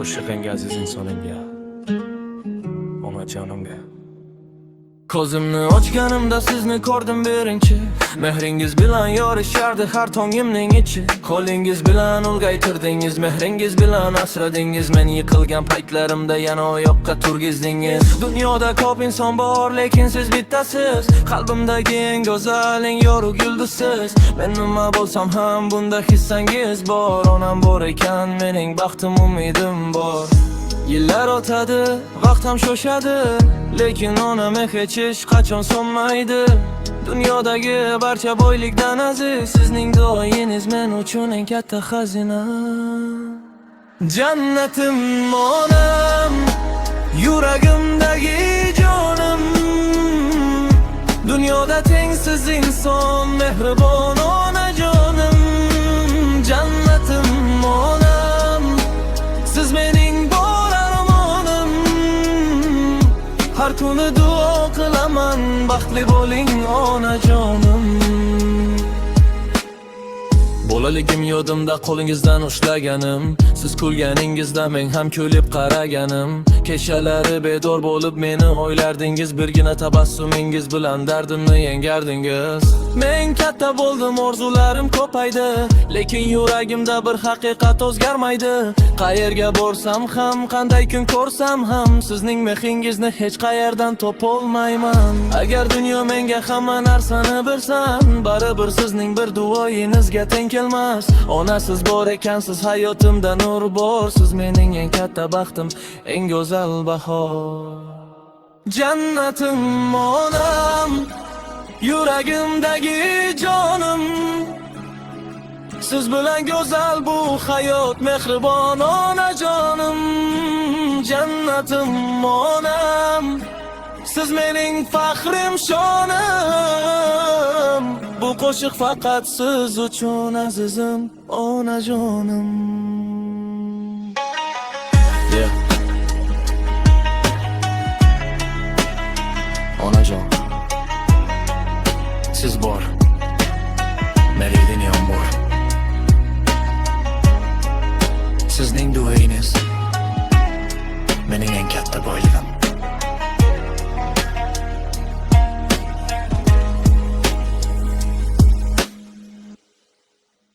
Oshiq eng aziz insonimga, onajonimga. Ko'zimni ochganimda sizni ko'rdim birinchi. Mehringiz bilan yorishardi har tongimning ichi. Qo'lingiz bilan ulg'aytirdingiz, mehringiz bilan asradingiz. Men yiqilgan paytlarimda yana o yoqqa turgizdingiz. Dunyoda ko'p inson bor, lekin siz bittasiz. Qalbimdagi eng go'zal, eng yorug' yulduzsiz. Men nima bo'lsam ham bunda hissangiz bor. Onam bor ekan, mening baxtim, umidim bor. Yillar o'tadi, vaqt ham sho'shadi, lekin onam hech qachon so'nmaydi. Dunyodagi barcha boylikdan aziz, sizning duoyingiz men uchun eng katta xazina. Jannatim onam, yuragimdagi jonim. Dunyoda tengsiz inson, mehribon onajonim. Jannatim onam, siz mening har kuni duo qilaman, baxtli bo'ling onajonim. Bolaligim yodimda qo'lingizdan ushlaganim, siz kulganingizda men ham kulib qaraganim. Kechalari bedor bo'lib meni o'ylardingiz, birgina tabassumingiz bilan dardimni yengardingiz. Men katta bo'ldim, orzularim ko'paydi, lekin yuragimda bir haqiqat o'zgarmaydi. Qayerga borsam ham, qanday kun ko'rsam ham, sizning mehringizni hech qayerdan topolmayman. Agar dunyo menga hamma narsani bersan, baribir sizning bir duoyingizga teng kelmas. Onasiz bor ekansiz, hayotimda nur bor. Siz mening eng katta baxtim, eng go'zal bahor. Jannatim onam, yuragimdagi jonim. Siz bilan go'zal bu hayot, mehribon onajonim. Jannatim onam, siz mening faxrim, shonim. Bu qo'shiq faqat siz uchun azizim, onajonim. Onajon, siz bor, meridin bor. Sizning duoyingiz mening eng katta boyligim.